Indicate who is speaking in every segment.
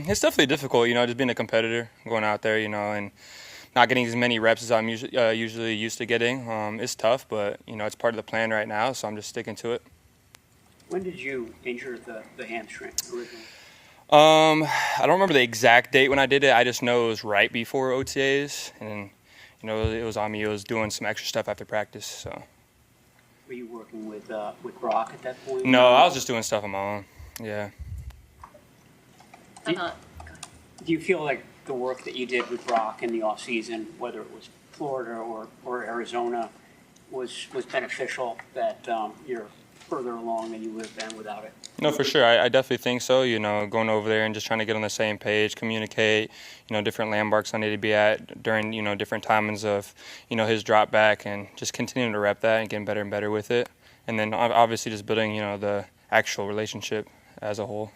Speaker 1: It's definitely difficult, just being a competitor, going out there, and not getting as many reps as I'm usually used to getting. It's tough, but, it's part of the plan right now, so I'm just sticking to it.
Speaker 2: When did you injure the hamstring originally?
Speaker 1: I don't remember the exact date when I did it. I just know it was right before OTAs, and, it was on me. It was doing some extra stuff after practice, so.
Speaker 2: Were you working with Brock at that point?
Speaker 1: No, I was just doing stuff on my own, yeah.
Speaker 2: Do you feel like the work that you did with Brock in the off season, whether it was Florida or Arizona, was beneficial, that you're further along than you would have been without it?
Speaker 1: No, for sure. I definitely think so. Going over there and just trying to get on the same page, communicate, different landmarks I need to be at during, different timings of, his drop back, and just continuing to rep that and getting better and better with it. And then obviously just building, the actual relationship as a whole.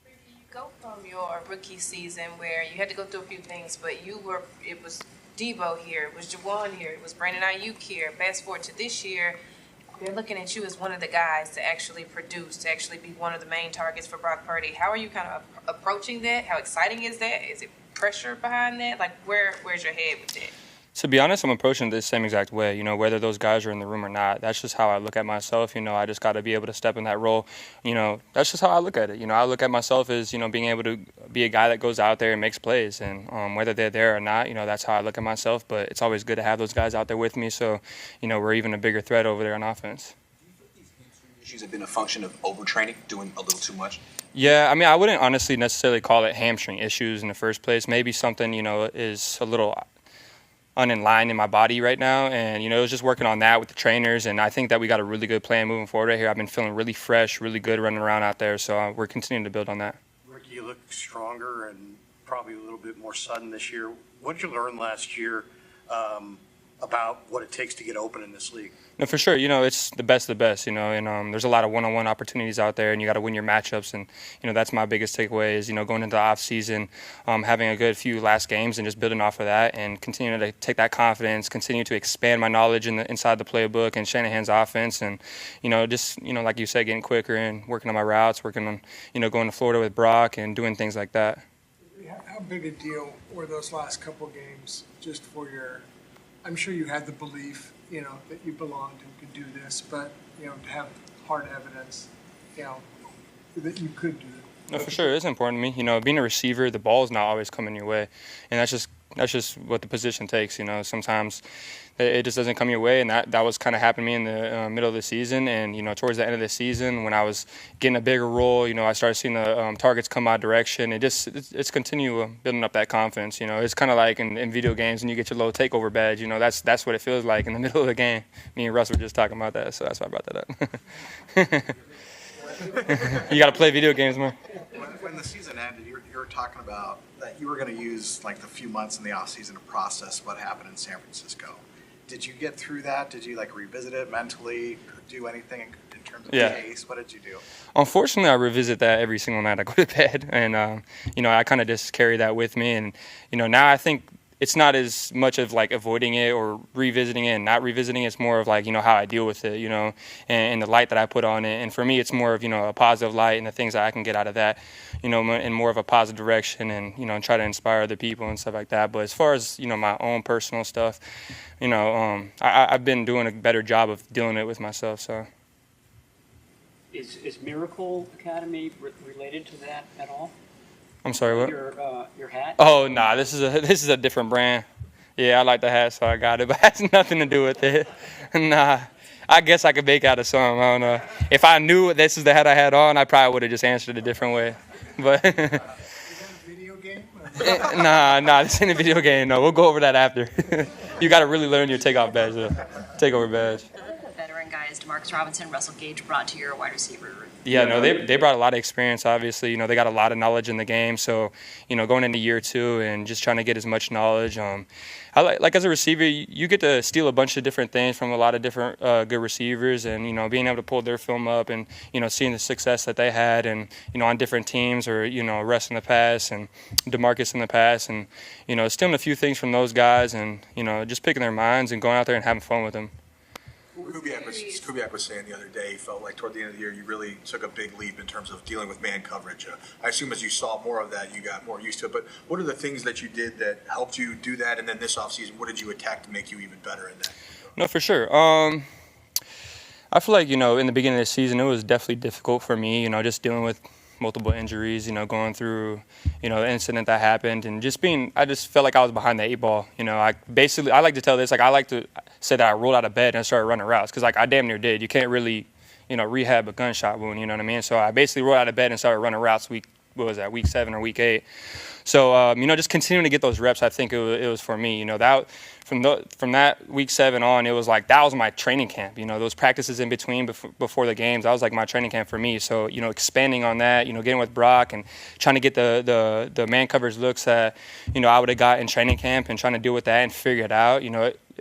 Speaker 3: You go from your rookie season where you had to go through a few things, but it was Debo here, it was Jawan here, it was Brandon Ayuk here. Fast forward to this year, they're looking at you as one of the guys to actually produce, to actually be one of the main targets for Brock Purdy. How are you kind of approaching that? How exciting is that? Is it pressure behind that? Like, where's your head with that?
Speaker 1: To be honest, I'm approaching it the same exact way, whether those guys are in the room or not. That's just how I look at myself. I just got to be able to step in that role. That's just how I look at it. I look at myself as, being able to be a guy that goes out there and makes plays. And whether they're there or not, that's how I look at myself. But it's always good to have those guys out there with me. So, we're even a bigger threat over there on offense.
Speaker 4: Do you think these hamstring issues have been a function of overtraining, doing a little too much?
Speaker 1: Yeah, I wouldn't honestly necessarily call it hamstring issues in the first place. Maybe something, is a little in my body right now, and it was just working on that with the trainers, and I think that we got a really good plan moving forward right here. I've been feeling really fresh, really good running around out there, so we're continuing to build on that.
Speaker 5: Rick, you look stronger and probably a little bit more sudden this year. What did you learn last year about what it takes to get open in this league?
Speaker 1: No, for sure. It's the best of the best, and there's a lot of one-on-one opportunities out there, and you got to win your matchups, and, that's my biggest takeaway is, going into the off-season, having a good few last games and just building off of that and continuing to take that confidence, continue to expand my knowledge inside the playbook and Shanahan's offense, and, just, like you said, getting quicker and working on my routes, working on, going to Florida with Brock and doing things like that.
Speaker 6: How big a deal were those last couple games just for your – I'm sure you had the belief, that you belonged and could do this, but, to have hard evidence, that you could do it.
Speaker 1: No, for sure. It's important to me. Being a receiver, the ball is not always coming your way. And that's just what the position takes. Sometimes it just doesn't come your way. And that was kind of happening to me in the middle of the season. And, towards the end of the season, when I was getting a bigger role, I started seeing the targets come my direction. It's continue building up that confidence. It's kind of like in video games when you get your little takeover badge. That's what it feels like in the middle of the game. Me and Russ were just talking about that, so that's why I brought that up. You got to play video games more.
Speaker 4: When the season ended, you were talking about that you were going to use like the few months in the off season to process what happened in San Francisco. Did you get through that? Did you revisit it mentally? Do anything in terms of the case? What did you do?
Speaker 1: Unfortunately, I revisit that every single night I go to bed, and I kind of just carry that with me. And now I think it's not as much of avoiding it or revisiting it and not revisiting it. It's more of how I deal with it, and the light that I put on it. And for me, it's more of, a positive light and the things that I can get out of that, in more of a positive direction and, and try to inspire other people and stuff like that. But as far as, my own personal stuff, I've been doing a better job of dealing it with myself, so.
Speaker 2: Is Miracle Academy related to that at all?
Speaker 1: I'm sorry, what?
Speaker 2: Your hat?
Speaker 1: Oh, nah, this is a different brand. Yeah, I like the hat, so I got it, but it has nothing to do with it. Nah, I guess I could make out of something. I don't know. If I knew this is the hat I had on, I probably would have just answered a different way. But
Speaker 6: Is that a video game?
Speaker 1: nah, this ain't a video game. No, we'll go over that after. You got to really learn your takeoff badge, though. Takeover badge.
Speaker 7: Veteran guys, DeMarcus Robinson, Russell Gage brought to your wide receiver.
Speaker 1: Yeah, no, they brought a lot of experience, obviously. They got a lot of knowledge in the game. So, going into year two and just trying to get as much knowledge. I like as a receiver, you get to steal a bunch of different things from a lot of different good receivers, and being able to pull their film up and seeing the success that they had, and on different teams, or Russ in the past and DeMarcus in the past, and stealing a few things from those guys, and just picking their minds and going out there and having fun with them.
Speaker 8: Kubiak was saying the other day he felt like toward the end of the year you really took a big leap in terms of dealing with man coverage. I assume as you saw more of that, you got more used to it. But what are the things that you did that helped you do that? And then this offseason, what did you attack to make you even better in that?
Speaker 1: No, for sure. I feel like, in the beginning of the season, it was definitely difficult for me, just dealing with multiple injuries, going through, the incident that happened and I just felt like I was behind the 8 ball. I like to tell this, I like to say that I rolled out of bed and started running routes because, I damn near did. You can't really, rehab a gunshot wound, you know what I mean? So I basically rolled out of bed and started running routes week 7 or week 8. So, just continuing to get those reps, I think it was for me, that from that week 7 on, it was that was my training camp, those practices in between before the games, that was my training camp for me. So, expanding on that, getting with Brock and trying to get the man coverage looks that, I would have got in training camp and trying to deal with that and figure it out,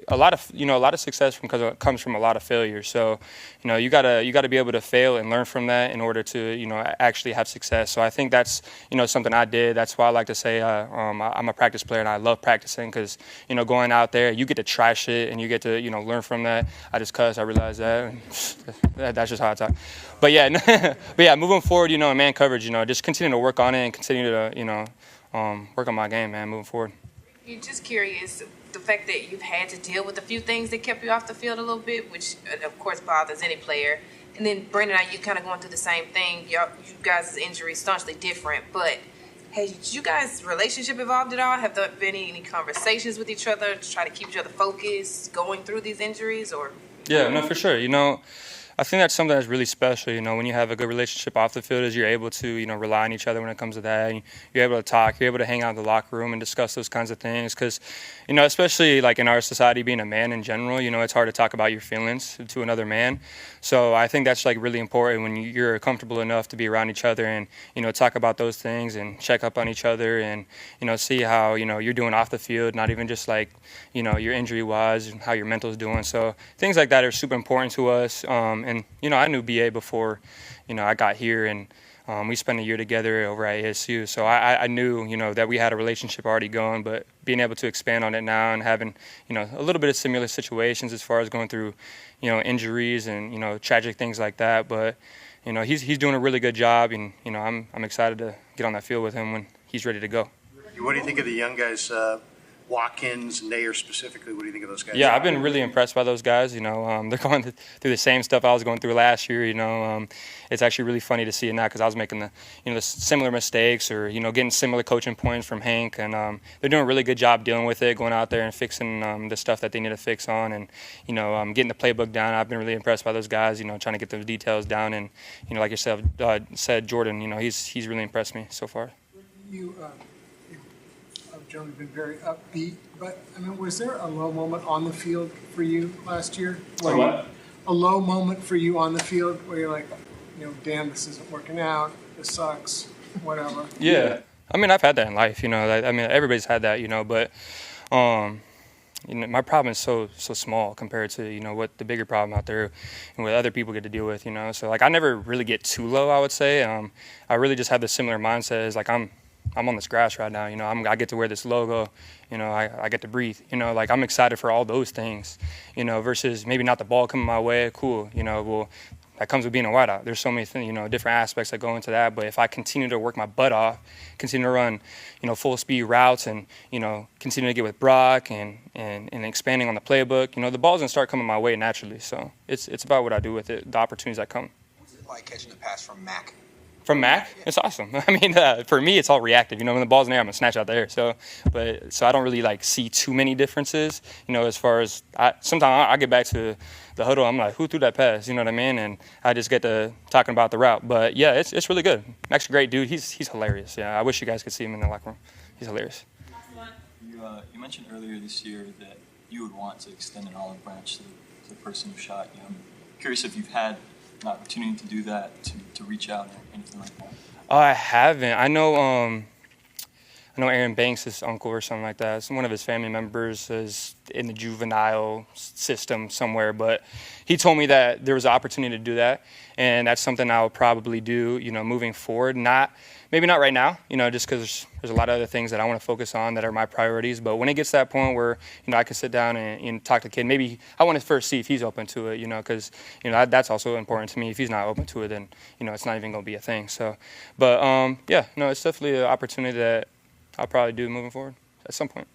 Speaker 1: a lot of success comes from a lot of failure. So, you gotta be able to fail and learn from that in order to, actually have success. So I think that's, something I did. That's why I like to say I'm a practice player and I love practicing because, going out there, you get to try shit and you get to, learn from that. I just cuss. I realize that. That's just how I talk. But yeah, moving forward, in man coverage, just continue to work on it and continue to, work on my game, man, moving forward.
Speaker 3: You're just curious, the fact that you've had to deal with a few things that kept you off the field a little bit, which of course bothers any player. And then Brandon and you kind of going through the same thing. You guys' injuries staunchly different, but has you guys' relationship evolved at all? Have there been any conversations with each other to try to keep each other focused going through these injuries? Or
Speaker 1: yeah, no, for sure. I think that's something that's really special, when you have a good relationship off the field is you're able to, rely on each other when it comes to that. And you're able to talk, you're able to hang out in the locker room and discuss those kinds of things because, especially in our society being a man in general, it's hard to talk about your feelings to another man. So I think that's really important when you're comfortable enough to be around each other and, talk about those things and check up on each other and, see how, you're doing off the field, not even just your injury wise and how your mental is doing. So things like that are super important to us. And, I knew BA before, I got here and we spent a year together over at ASU. So I knew, that we had a relationship already going, but being able to expand on it now and having, a little bit of similar situations as far as going through, injuries and, tragic things like that. But, he's doing a really good job and, I'm excited to get on that field with him when he's ready to go.
Speaker 5: What do you think of the young guys, Watkins, Nair specifically? What do you think of those guys?
Speaker 1: Yeah, I've been really impressed by those guys. They're going through the same stuff I was going through last year. It's actually really funny to see it now because I was making the similar mistakes or getting similar coaching points from Hank, and they're doing a really good job dealing with it, going out there and fixing the stuff that they need to fix on, and getting the playbook down. I've been really impressed by those guys. Trying to get those details down, and like yourself said, Jordan. He's really impressed me so far.
Speaker 6: Generally been very upbeat, but was there a low moment on the field for you last year? A low moment for you on the field where you're like, damn, this isn't working out, this sucks, whatever.
Speaker 1: Yeah, I've had that in life, everybody's had that, but my problem is so small compared to what the bigger problem out there and what other people get to deal with, So I never really get too low, I would say. I really just have the similar mindset as I'm on this grass right now, I get to wear this logo, I get to breathe, I'm excited for all those things, versus maybe not the ball coming my way, cool, well, that comes with being a wideout. There's so many things, different aspects that go into that, but if I continue to work my butt off, continue to run, full speed routes and, continue to get with Brock and expanding on the playbook, the ball's gonna start coming my way naturally, so it's about what I do with it, the opportunities that come.
Speaker 9: What's it like catching the pass from Mac?
Speaker 1: From Mac, it's awesome. For me, it's all reactive. When the ball's in there, I'm gonna snatch out there. So I don't really see too many differences. As far as sometimes I get back to the huddle, I'm like, who threw that pass? You know what I mean? And I just get to talking about the route. But yeah, it's really good. Mac's a great dude. He's hilarious. Yeah, I wish you guys could see him in the locker room. He's hilarious.
Speaker 10: You mentioned earlier this year that you would want to extend an olive branch to the person who shot you. I'm curious if you've had an opportunity to do that, to reach out or anything like that?
Speaker 1: I haven't. I know I know Aaron Banks, his uncle or something like that. One of his family members is in the juvenile system somewhere, but he told me that there was an opportunity to do that, and that's something I'll probably do, moving forward. Maybe not right now, just because there's a lot of other things that I want to focus on that are my priorities. But when it gets to that point where, I can sit down and talk to the kid, maybe I want to first see if he's open to it, because, that's also important to me. If he's not open to it, then, it's not even going to be a thing. So, but, it's definitely an opportunity that I'll probably do moving forward at some point.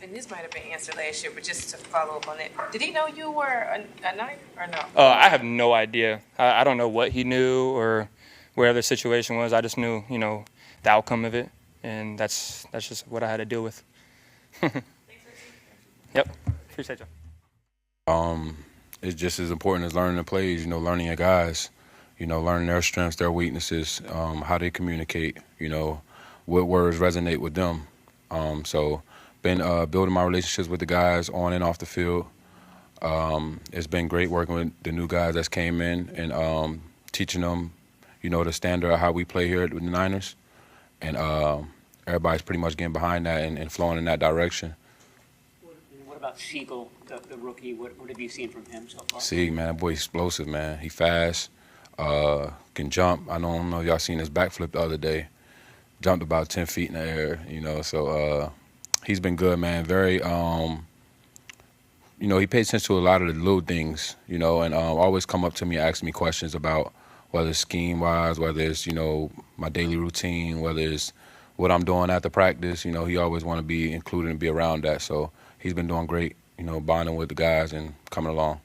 Speaker 3: And this might have been answered last year, but just to follow up on it, did he know you were a Niner or no?
Speaker 1: I have no idea. I don't know what he knew or where the situation was. I just knew, the outcome of it, and that's just what I had to deal with. Yep. Appreciate you.
Speaker 11: It's just as important as learning the plays, learning your guys, learning their strengths, their weaknesses, how they communicate, what words resonate with them. So been building my relationships with the guys on and off the field. It's been great working with the new guys that came in and teaching them, the standard of how we play here with the Niners. And everybody's pretty much getting behind that and flowing in that direction.
Speaker 2: What about Siegel, the rookie? What have you seen from him so far?
Speaker 11: Sieg, man, that boy explosive, man. He fast, can jump. I don't know if y'all seen his backflip the other day. Jumped about 10 feet in the air, so he's been good, man. Very, he pays attention to a lot of the little things, and always come up to me and ask me questions about whether it's scheme-wise, whether it's, my daily routine, whether it's what I'm doing after practice. He always want to be included and be around that. So he's been doing great, bonding with the guys and coming along.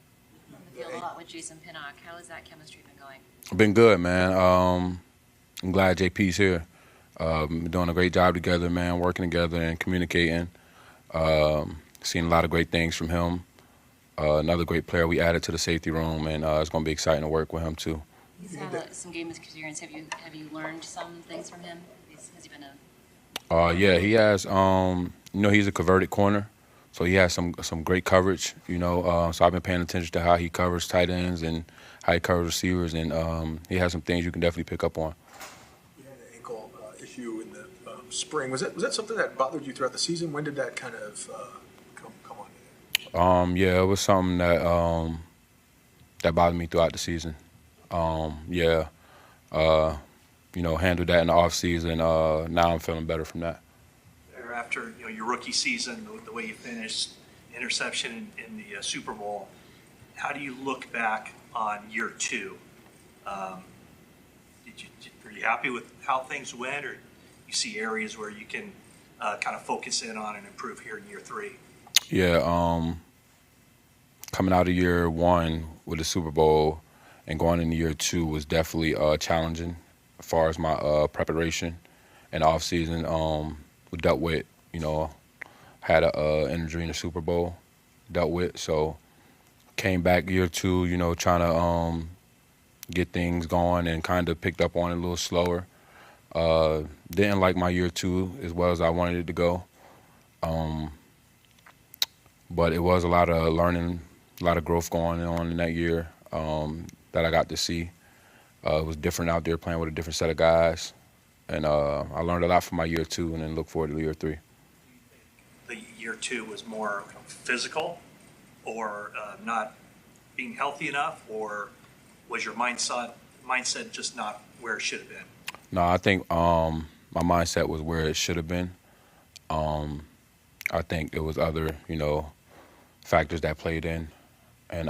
Speaker 7: On the field a lot with Jason Pinnock. How has that chemistry been going?
Speaker 11: Been good, man. I'm glad JP's here. Been doing a great job together, man, working together and communicating. Seen a lot of great things from him. Another great player we added to the safety room, and it's going to be exciting to work with him, too.
Speaker 7: He's had some game experience. Have you learned some things from him? Has he been a...
Speaker 11: Yeah, he has, he's a converted corner, so he has some great coverage, so I've been paying attention to how he covers tight ends and how he covers receivers, and he has some things you can definitely pick up on.
Speaker 8: You had an ankle issue in the spring. Was that something that bothered you throughout the season? When did that kind of come on?
Speaker 11: Yeah, it was something that that bothered me throughout the season. Handled that in the off season. Now I'm feeling better from that.
Speaker 12: After your rookie season, the way you finished, interception in the Super Bowl, how do you look back on year two? Are you happy with how things went, or you see areas where you can kind of focus in on and improve here in year three?
Speaker 11: Yeah, coming out of year one with the Super Bowl and going into year two was definitely challenging as far as my preparation and off season. We dealt with, had an injury in the Super Bowl, dealt with. So came back year two, trying to get things going and kind of picked up on it a little slower. Didn't like my year two as well as I wanted it to go. But it was a lot of learning, a lot of growth going on in that year that I got to see. It was different out there playing with a different set of guys. And I learned a lot from my year two and then look forward to year three.
Speaker 12: The year two was more physical or not being healthy enough, or was your mindset just not where it should have been?
Speaker 11: No, I think my mindset was where it should have been. I think it was other, factors that played in, and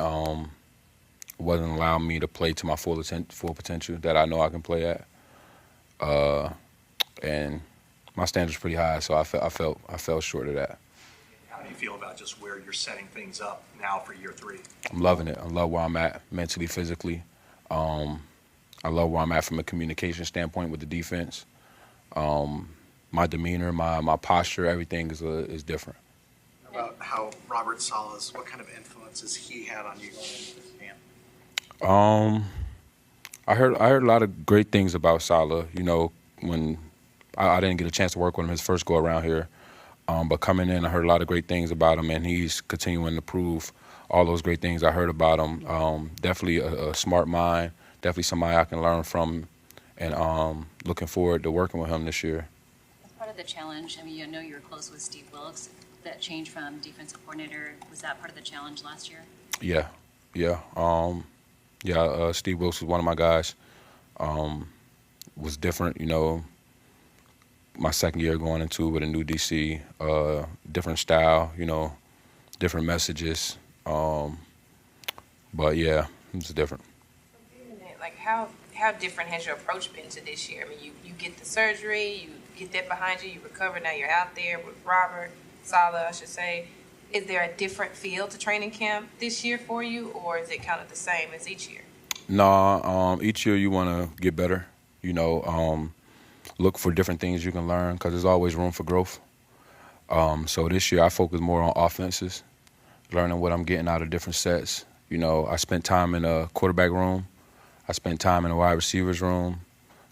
Speaker 11: wasn't allowing me to play to my full potential that I know I can play at. And my standards pretty high, so I fell short of that.
Speaker 12: How do you feel about just where you're setting things up now for year three?
Speaker 11: I'm loving it. I love where I'm at mentally, physically. I love where I'm at from a communication standpoint with the defense. My demeanor, my posture, everything is different.
Speaker 4: About how Robert Saleh's, what kind of influences he had on you going into this camp?
Speaker 11: I heard a lot of great things about Saleh. When I didn't get a chance to work with him his first go around here, but coming in, I heard a lot of great things about him, and he's continuing to prove all those great things I heard about him. Definitely a smart mind, definitely somebody I can learn from, and looking forward to working with him this year.
Speaker 7: As part of the challenge? I mean, you know you're close with Steve Wilkes. That change from defensive coordinator, was that part of the challenge last year?
Speaker 11: Yeah, yeah. Steve Wilkes was one of my guys. Was different, you know. My second year going into with a new DC, different style, you know, different messages. But yeah, it's different.
Speaker 3: Like how different has your approach been to this year? I mean, you get the surgery, you get that behind you, you recover, now you're out there with Robert Saleh, I should say. Is there a different feel to training camp this year for you, or is it kind of the same as each year?
Speaker 11: No, each year you want to get better. You know, look for different things you can learn because there's always room for growth. So this year I focus more on offenses, learning what I'm getting out of different sets. You know, I spent time in a quarterback room. I spent time in a wide receivers room.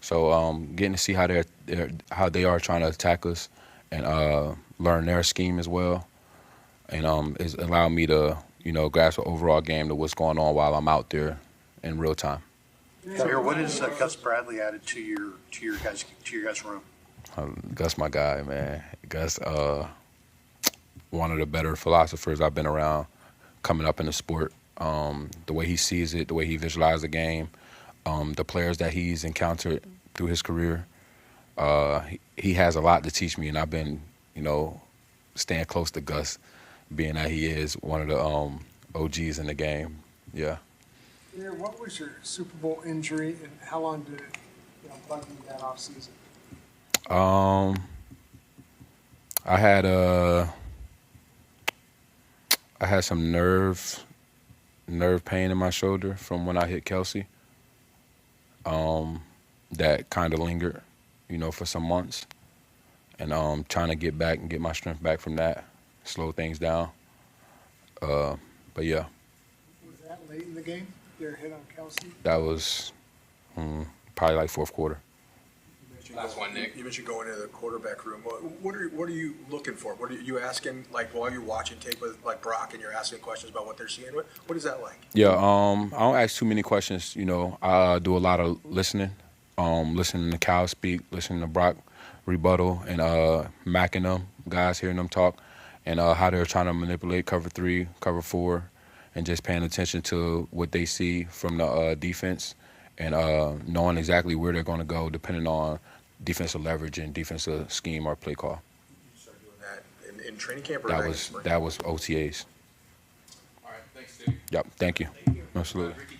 Speaker 11: So getting to see how they are trying to attack us and learn their scheme as well. And it's allowed me to, you know, grasp the overall game to what's going on while I'm out there in real time.
Speaker 5: Mayor, what has Gus Bradley added to your guys' room?
Speaker 11: Gus, my guy, man. Gus, one of the better philosophers I've been around coming up in the sport. The way he sees it, the way he visualizes the game, the players that he's encountered through his career. He has a lot to teach me, and I've been, you know, staying close to Gus, being that he is one of the OGs in the game. Yeah.
Speaker 6: Mayor, what was your Super Bowl injury, and how long did it bug you that off season?
Speaker 11: I had some nerve pain in my shoulder from when I hit Kelsey. That kind of lingered, you know, for some months, and trying to get back and get my strength back from that, slow things down. But yeah.
Speaker 6: Was that late in the game? Your hit on Kelsey?
Speaker 11: That was probably like fourth quarter.
Speaker 8: Last one, Nick. You mentioned going into the quarterback room. What are you looking for? What are you asking, like, while you're watching tape with, like, Brock, and you're asking questions about what they're seeing? What is that like?
Speaker 11: Yeah, I don't ask too many questions. You know, I do a lot of listening, listening to Cal speak, listening to Brock rebuttal, and macking them, guys hearing them talk, and how they're trying to manipulate cover 3, cover 4, and just paying attention to what they see from the defense and knowing exactly where they're going to go depending on defensive leverage and defensive scheme or play call.
Speaker 8: You started doing that in training camp or
Speaker 11: That was OTAs.
Speaker 8: All right, thanks, Steve.
Speaker 11: Yep, thank you. Absolutely.
Speaker 8: Ricky